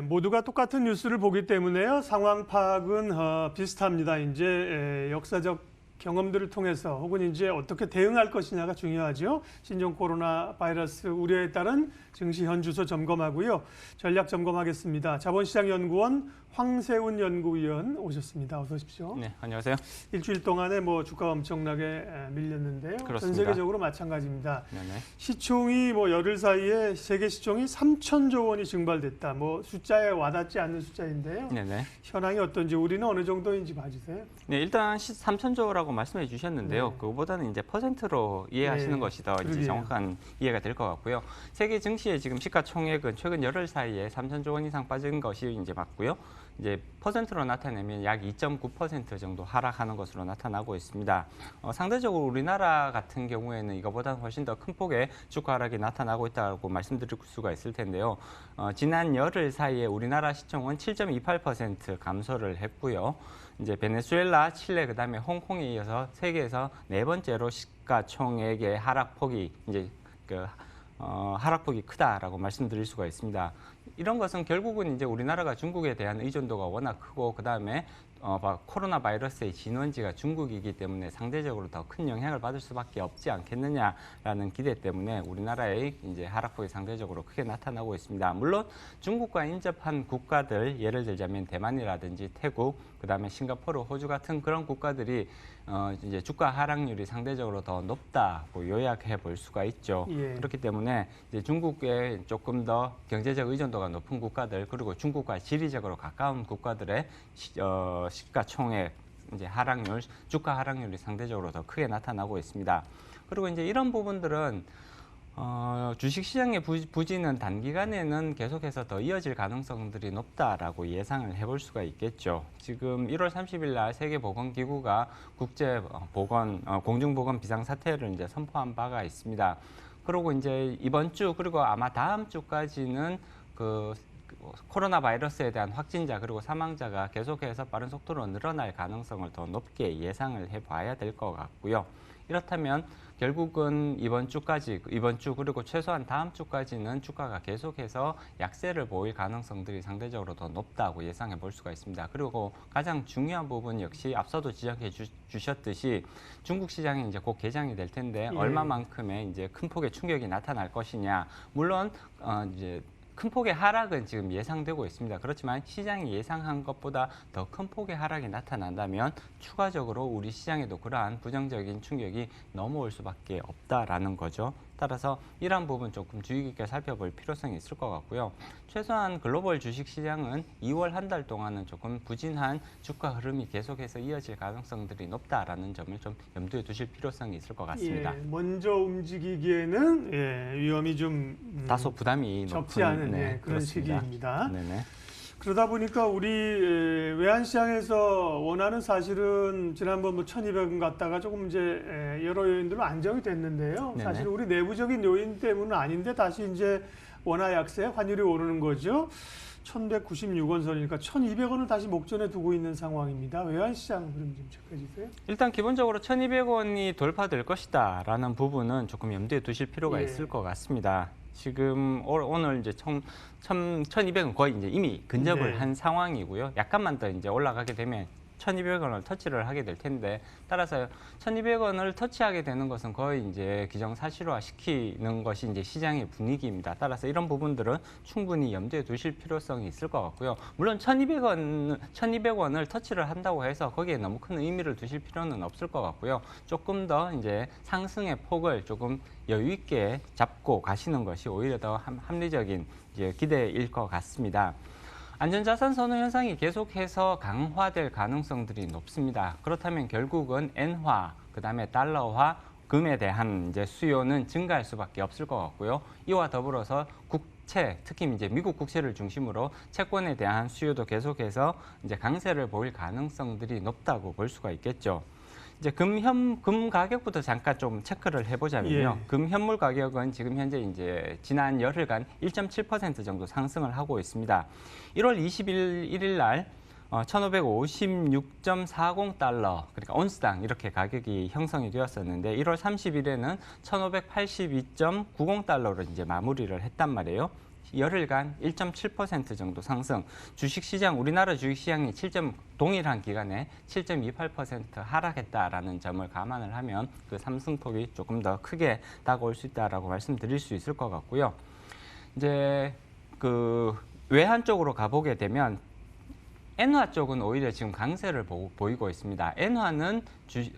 모두가 똑같은 뉴스를 보기 때문에요. 상황 파악은 비슷합니다. 이제 역사적 경험들을 통해서 혹은 이제 어떻게 대응할 것이냐가 중요하죠. 신종 코로나 바이러스 우려에 따른 증시 현주소 점검하고요. 전략 점검하겠습니다. 자본시장연구원 황세훈 연구위원 오셨습니다. 어서 오십시오. 네, 안녕하세요. 일주일 동안에 주가가 엄청나게 밀렸는데요. 그렇습니다. 전 세계적으로 마찬가지입니다. 네네. 시총이 열흘 사이에 세계 시총이 3,000조 원이 증발됐다. 숫자에 와닿지 않는 숫자인데요. 네네. 현황이 어떤지 우리는 어느 정도인지 봐주세요. 네, 일단 3,000조라고 말씀해 주셨는데요. 네. 그거보다는 이제 퍼센트로 이해하시는 네, 것이 더 이제 그러게요. 정확한 이해가 될 것 같고요. 세계 증시의 지금 시가총액은 최근 열흘 사이에 3,000조 원 이상 빠진 것이 이제 맞고요. 이제 퍼센트로 나타내면 약 2.9% 정도 하락하는 것으로 나타나고 있습니다. 상대적으로 우리나라 같은 경우에는 이거보다는 훨씬 더 큰 폭의 주가 하락이 나타나고 있다고 말씀드릴 수가 있을 텐데요. 지난 열흘 사이에 우리나라 시총은 7.28% 감소를 했고요. 이제 베네수엘라, 칠레, 그다음에 홍콩에 이어서 세계에서 네 번째로 시가총액의 하락폭이 이제 하락폭이 크다라고 말씀드릴 수가 있습니다. 이런 것은 결국은 이제 우리나라가 중국에 대한 의존도가 워낙 크고 그다음에 코로나 바이러스의 진원지가 중국이기 때문에 상대적으로 더 큰 영향을 받을 수밖에 없지 않겠느냐라는 기대 때문에 우리나라의 이제 하락폭이 상대적으로 크게 나타나고 있습니다. 물론 중국과 인접한 국가들, 예를 들자면 대만이라든지 태국, 그다음에 싱가포르, 호주 같은 그런 국가들이 이제 주가 하락률이 상대적으로 더 높다고 요약해 볼 수가 있죠. 예. 그렇기 때문에 이제 중국에 조금 더 경제적 의존도가 높은 국가들, 그리고 중국과 지리적으로 가까운 국가들의 시가총액 이제 하락률, 주가 하락률이 상대적으로 더 크게 나타나고 있습니다. 그리고 이제 이런 부분들은 주식시장의 부진은 단기간에는 계속해서 더 이어질 가능성들이 높다라고 예상을 해볼 수가 있겠죠. 지금 1월 30일 날 세계보건기구가 공중보건 비상사태를 이제 선포한 바가 있습니다. 그리고 이제 이번 주 그리고 아마 다음 주까지는 코로나 바이러스에 대한 확진자 그리고 사망자가 계속해서 빠른 속도로 늘어날 가능성을 더 높게 예상을 해봐야 될 것 같고요. 이렇다면 결국은 이번 주 그리고 최소한 다음 주까지는 주가가 계속해서 약세를 보일 가능성들이 상대적으로 더 높다고 예상해 볼 수가 있습니다. 그리고 가장 중요한 부분 역시 앞서도 지적해 주셨듯이 중국 시장이 이제 곧 개장이 될 텐데 얼마만큼의 이제 큰 폭의 충격이 나타날 것이냐. 물론 이제 큰 폭의 하락은 지금 예상되고 있습니다. 그렇지만 시장이 예상한 것보다 더 큰 폭의 하락이 나타난다면 추가적으로 우리 시장에도 그러한 부정적인 충격이 넘어올 수밖에 없다라는 거죠. 따라서 이러한 부분 조금 주의 깊게 살펴볼 필요성이 있을 것 같고요. 최소한 글로벌 주식시장은 2월 한 달 동안은 조금 부진한 주가 흐름이 계속해서 이어질 가능성들이 높다라는 점을 좀 염두에 두실 필요성이 있을 것 같습니다. 먼저 움직이기에는 위험이 좀 다소 부담이 적지 높은 않은 그런 그렇습니다. 시기입니다. 네네. 그러다 보니까 우리 외환시장에서 원하는 사실은 지난번 1,200원 갔다가 조금 이제 여러 요인들로 안정이 됐는데요. 네네. 사실 우리 내부적인 요인 때문은 아닌데 다시 이제 원화 약세, 환율이 오르는 거죠. 1,196원 선이니까 1,200원을 다시 목전에 두고 있는 상황입니다. 외환시장 흐름 좀 체크해 주세요. 일단 기본적으로 1,200원이 돌파될 것이다라는 부분은 조금 염두에 두실 필요가 있을 것 같습니다. 지금 오늘 이제 1,200원 거의 이제 이미 근접을 한 상황이고요. 약간만 더 이제 올라가게 되면 1,200원을 터치를 하게 될 텐데, 따라서 1,200원을 터치하게 되는 것은 거의 이제 기정사실화 시키는 것이 이제 시장의 분위기입니다. 따라서 이런 부분들은 충분히 염두에 두실 필요성이 있을 것 같고요. 물론 1,200원을 터치를 한다고 해서 거기에 너무 큰 의미를 두실 필요는 없을 것 같고요. 조금 더 이제 상승의 폭을 조금 여유 있게 잡고 가시는 것이 오히려 더 합리적인 이제 기대일 것 같습니다. 안전자산 선호 현상이 계속해서 강화될 가능성들이 높습니다. 그렇다면 결국은 엔화, 그다음에 달러화, 금에 대한 이제 수요는 증가할 수밖에 없을 것 같고요. 이와 더불어서 국채, 특히 이제 미국 국채를 중심으로 채권에 대한 수요도 계속해서 이제 강세를 보일 가능성들이 높다고 볼 수가 있겠죠. 이제 금 가격부터 잠깐 좀 체크를 해보자면요. 금 현물 가격은 지금 현재 이제 지난 열흘간 1.7% 정도 상승을 하고 있습니다. 1월 21일 날 1,556.40달러, 그러니까 온스당 이렇게 가격이 형성이 되었었는데 1월 30일에는 1,582.90달러로 이제 마무리를 했단 말이에요. 열흘간 1.7% 정도 상승, 주식시장, 우리나라 주식시장이 동일한 기간에 7.28% 하락했다라는 점을 감안을 하면 그 상승폭이 조금 더 크게 다가올 수 있다라고 말씀드릴 수 있을 것 같고요. 이제 그 외환 쪽으로 가보게 되면 엔화 쪽은 오히려 지금 강세를 보이고 있습니다. 엔화는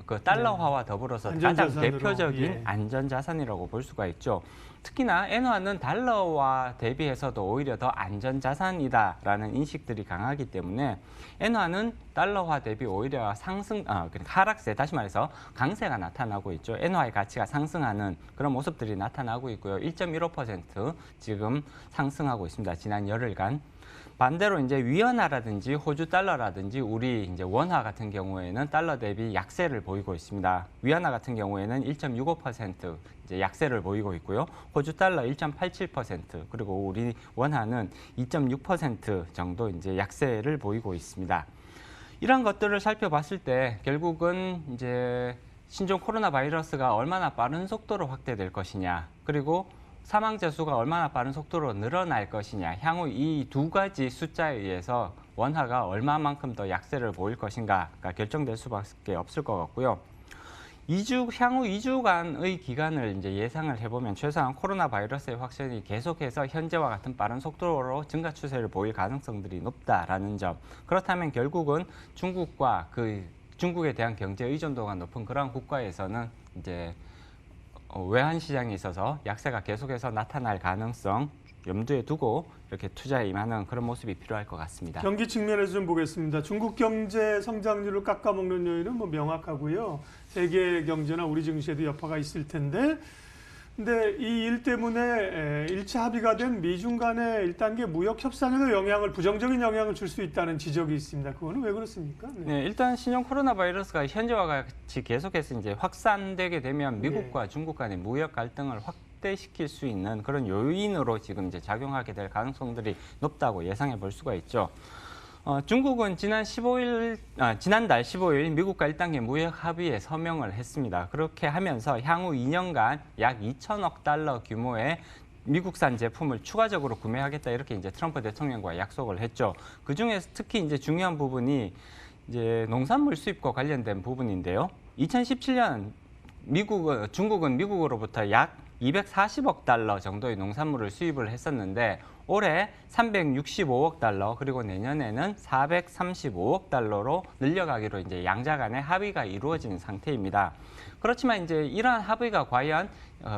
그 달러화와 더불어서 가장 안전자산으로, 대표적인 예. 안전자산이라고 볼 수가 있죠. 특히나 엔화는 달러와 대비해서도 오히려 더 안전자산이다라는 인식들이 강하기 때문에 엔화는 달러화 대비 오히려 그러니까 하락세, 다시 말해서 강세가 나타나고 있죠. 엔화의 가치가 상승하는 그런 모습들이 나타나고 있고요. 1.15% 지금 상승하고 있습니다. 지난 열흘간. 반대로 이제 위안화라든지 호주 달러라든지 우리 이제 원화 같은 경우에는 달러 대비 약세를 보이고 있습니다. 위안화 같은 경우에는 1.65% 이제 약세를 보이고 있고요. 호주 달러 1.87% 그리고 우리 원화는 2.6% 정도 이제 약세를 보이고 있습니다. 이런 것들을 살펴봤을 때 결국은 이제 신종 코로나 바이러스가 얼마나 빠른 속도로 확대될 것이냐, 그리고 사망자 수가 얼마나 빠른 속도로 늘어날 것이냐, 향후 이 두 가지 숫자에 의해서 원화가 얼마만큼 더 약세를 보일 것인가가 결정될 수밖에 없을 것 같고요. 향후 2주간의 기간을 이제 예상을 해보면 최소한 코로나 바이러스의 확산이 계속해서 현재와 같은 빠른 속도로 증가 추세를 보일 가능성들이 높다라는 점. 그렇다면 결국은 중국에 대한 경제 의존도가 높은 그러한 국가에서는 이제 외환 시장에 있어서 약세가 계속해서 나타날 가능성 염두에 두고 이렇게 투자에 임하는 그런 모습이 필요할 것 같습니다. 경기 측면에서 좀 보겠습니다. 중국 경제 성장률을 깎아먹는 요인은 뭐 명확하고요. 세계 경제나 우리 증시에도 여파가 있을 텐데, 근데 이 일 때문에 1차 합의가 된 미중 간의 1단계 무역 협상에도 부정적인 영향을 줄 수 있다는 지적이 있습니다. 그거는 왜 그렇습니까? 네, 일단 신종 코로나 바이러스가 현재와 같이 계속해서 이제 확산되게 되면 미국과 중국 간의 무역 갈등을 확대시킬 수 있는 그런 요인으로 지금 이제 작용하게 될 가능성들이 높다고 예상해 볼 수가 있죠. 중국은 지난달 15일 미국과 1단계 무역 합의에 서명을 했습니다. 그렇게 하면서 향후 2년간 약 2천억 달러 규모의 미국산 제품을 추가적으로 구매하겠다, 이렇게 이제 트럼프 대통령과 약속을 했죠. 그 중에서 특히 이제 중요한 부분이 이제 농산물 수입과 관련된 부분인데요. 2017년 중국은 미국으로부터 약 240억 달러 정도의 농산물을 수입을 했었는데 올해 365억 달러, 그리고 내년에는 435억 달러로 늘려가기로 이제 양자 간의 합의가 이루어진 상태입니다. 그렇지만 이제 이러한 합의가 과연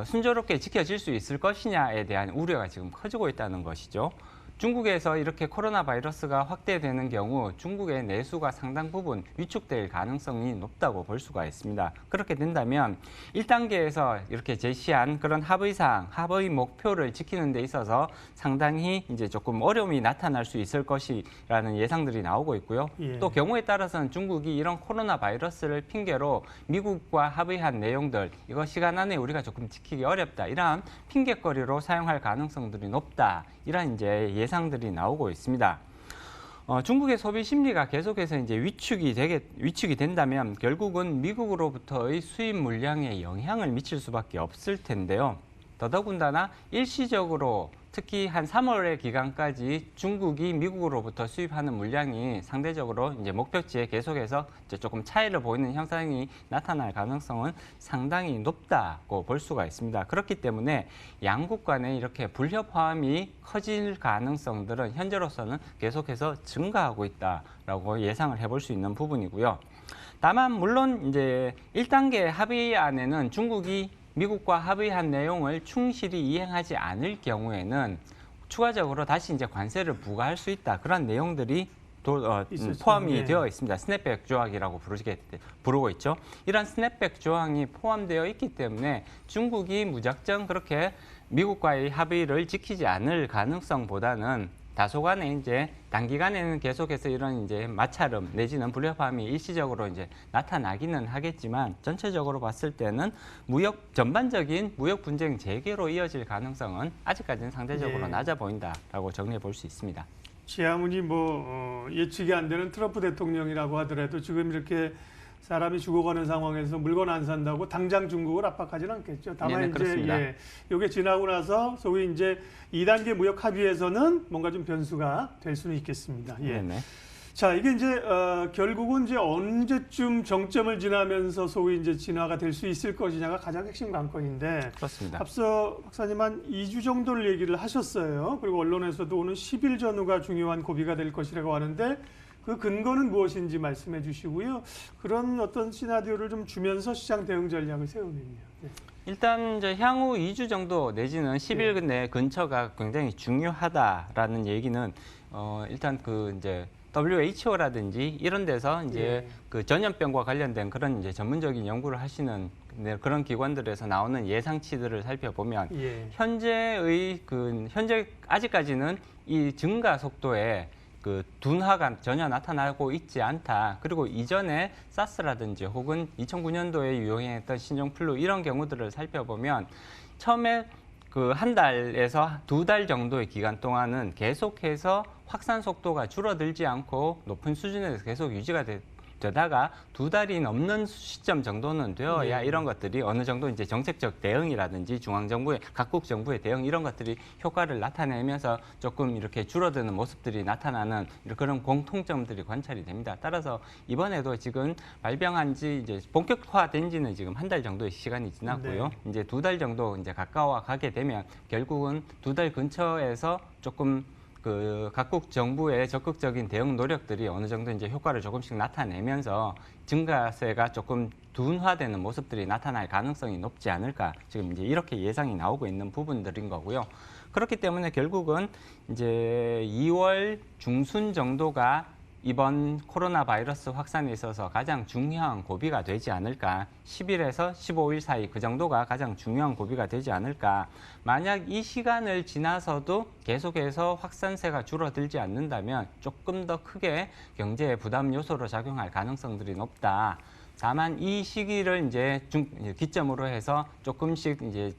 순조롭게 지켜질 수 있을 것이냐에 대한 우려가 지금 커지고 있다는 것이죠. 중국에서 이렇게 코로나 바이러스가 확대되는 경우 중국의 내수가 상당 부분 위축될 가능성이 높다고 볼 수가 있습니다. 그렇게 된다면 1단계에서 이렇게 제시한 그런 합의 목표를 지키는 데 있어서 상당히 이제 조금 어려움이 나타날 수 있을 것이라는 예상들이 나오고 있고요. 예. 또 경우에 따라서는 중국이 이런 코로나 바이러스를 핑계로 미국과 합의한 내용들, 이거 시간 안에 우리가 조금 지키기 어렵다, 이러한 핑계거리로 사용할 가능성들이 높다, 이런 이제 예상들이 나오고 있습니다. 중국의 소비 심리가 계속해서 이제 위축이 된다면 결국은 미국으로부터의 수입 물량에 영향을 미칠 수밖에 없을 텐데요. 더더군다나 일시적으로 특히 한 3월의 기간까지 중국이 미국으로부터 수입하는 물량이 상대적으로 이제 목표치에 계속해서 이제 조금 차이를 보이는 현상이 나타날 가능성은 상당히 높다고 볼 수가 있습니다. 그렇기 때문에 양국 간에 이렇게 불협화음이 커질 가능성들은 현재로서는 계속해서 증가하고 있다라고 예상을 해볼 수 있는 부분이고요. 다만 물론 이제 1단계 합의안에는 중국이 미국과 합의한 내용을 충실히 이행하지 않을 경우에는 추가적으로 다시 이제 관세를 부과할 수 있다, 그런 내용들이 포함이 예. 되어 있습니다. 스냅백 조항이라고 부르고 있죠. 이런 스냅백 조항이 포함되어 있기 때문에 중국이 무작정 그렇게 미국과의 합의를 지키지 않을 가능성보다는 다소간에 이제 단기간에는 계속해서 이런 이제 마찰음 내지는 불협화음이 일시적으로 이제 나타나기는 하겠지만 전체적으로 봤을 때는 전반적인 무역 분쟁 재개로 이어질 가능성은 아직까지는 상대적으로 낮아 보인다라고 정리해 볼 수 있습니다. 아무리 예측이 안 되는 트럼프 대통령이라고 하더라도 지금 이렇게 사람이 죽어가는 상황에서 물건 안 산다고 당장 중국을 압박하지는 않겠죠. 다만 네네, 이제 그렇습니다. 이게 지나고 나서 소위 이제 2단계 무역 합의에서는 뭔가 좀 변수가 될 수는 있겠습니다. 예. 네네. 자, 이게 이제 결국은 이제 언제쯤 정점을 지나면서 소위 이제 진화가 될 수 있을 것이냐가 가장 핵심 관건인데, 그렇습니다. 앞서 박사님 한 2주 정도를 얘기를 하셨어요. 그리고 언론에서도 오는 10일 전후가 중요한 고비가 될 것이라고 하는데, 그 근거는 무엇인지 말씀해 주시고요. 그런 어떤 시나리오를 좀 주면서 시장 대응 전략을 세우면요. 네. 일단 이제 향후 2주 정도 내지는 10일 내 근처가 굉장히 중요하다라는 얘기는 일단 그 이제 WHO라든지 이런 데서 이제 그 전염병과 관련된 그런 이제 전문적인 연구를 하시는 그런 기관들에서 나오는 예상치들을 살펴보면 현재 아직까지는 이 증가 속도에 그 둔화가 전혀 나타나고 있지 않다. 그리고 이전에 사스라든지 혹은 2009년도에 유행했던 신종플루 이런 경우들을 살펴보면 처음에 그 한 달에서 2달 정도의 기간 동안은 계속해서 확산 속도가 줄어들지 않고 높은 수준에서 계속 유지가 되다가 2달이 넘는 시점 정도는 되어야 이런 것들이 어느 정도 이제 정책적 대응이라든지 중앙정부의 각국 정부의 대응 이런 것들이 효과를 나타내면서 조금 이렇게 줄어드는 모습들이 나타나는 그런 공통점들이 관찰이 됩니다. 따라서 이번에도 지금 발병한 지 이제 본격화된 지는 지금 한 달 정도의 시간이 지났고요. 이제 2달 정도 이제 가까워 가게 되면 결국은 2달 근처에서 조금 그 각국 정부의 적극적인 대응 노력들이 어느 정도 이제 효과를 조금씩 나타내면서 증가세가 조금 둔화되는 모습들이 나타날 가능성이 높지 않을까 지금 이제 이렇게 예상이 나오고 있는 부분들인 거고요. 그렇기 때문에 결국은 이제 2월 중순 정도가 이번 코로나 바이러스 확산에 있어서 가장 중요한 고비가 되지 않을까. 10일에서 15일 사이 그 정도가 가장 중요한 고비가 되지 않을까. 만약 이 시간을 지나서도 계속해서 확산세가 줄어들지 않는다면 조금 더 크게 경제에 부담 요소로 작용할 가능성들이 높다. 다만 이 시기를 이제 기점으로 해서 조금씩 이제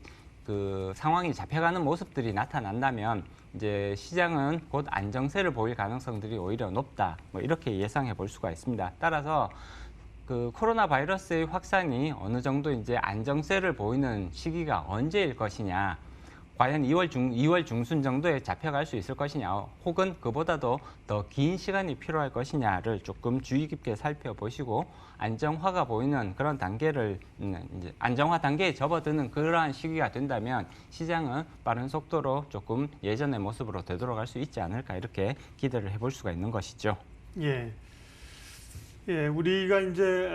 그 상황이 잡혀가는 모습들이 나타난다면 이제 시장은 곧 안정세를 보일 가능성들이 오히려 높다. 뭐 이렇게 예상해 볼 수가 있습니다. 따라서 그 코로나 바이러스의 확산이 어느 정도 이제 안정세를 보이는 시기가 언제일 것이냐. 과연 2월 중순 정도에 잡혀갈 수 있을 것이냐, 혹은 그보다도 더 긴 시간이 필요할 것이냐를 조금 주의 깊게 살펴보시고 안정화가 보이는 그런 단계를 이제 안정화 단계에 접어드는 그러한 시기가 된다면 시장은 빠른 속도로 조금 예전의 모습으로 되돌아갈 수 있지 않을까 이렇게 기대를 해볼 수가 있는 것이죠. 예. 예, 우리가 이제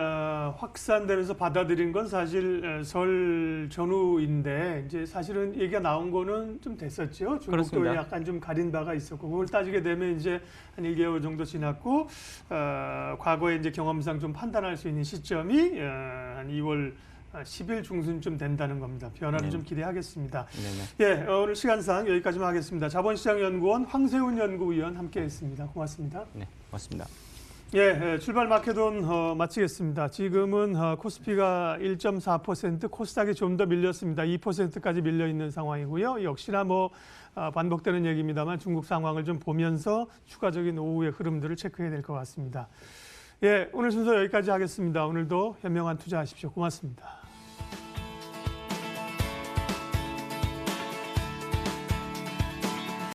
확산되면서 받아들인 건 사실 설 전후인데 이제 사실은 얘기가 나온 거는 좀 됐었죠. 중국도 그렇습니다. 약간 좀 가린 바가 있었고 그걸 따지게 되면 이제 한 1개월 정도 지났고 과거에 이제 경험상 좀 판단할 수 있는 시점이 한 2월 10일 중순쯤 된다는 겁니다. 변화를 좀 기대하겠습니다. 네네. 예, 오늘 시간상 여기까지만 하겠습니다. 자본시장연구원 황세훈 연구위원 함께했습니다. 고맙습니다. 네, 고맙습니다. 예, 출발 마케돈 마치겠습니다. 지금은 코스피가 1.4%, 코스닥이 좀 더 밀렸습니다. 2%까지 밀려 있는 상황이고요. 역시나 반복되는 얘기입니다만 중국 상황을 좀 보면서 추가적인 오후의 흐름들을 체크해야 될 것 같습니다. 예, 오늘 순서 여기까지 하겠습니다. 오늘도 현명한 투자하십시오. 고맙습니다.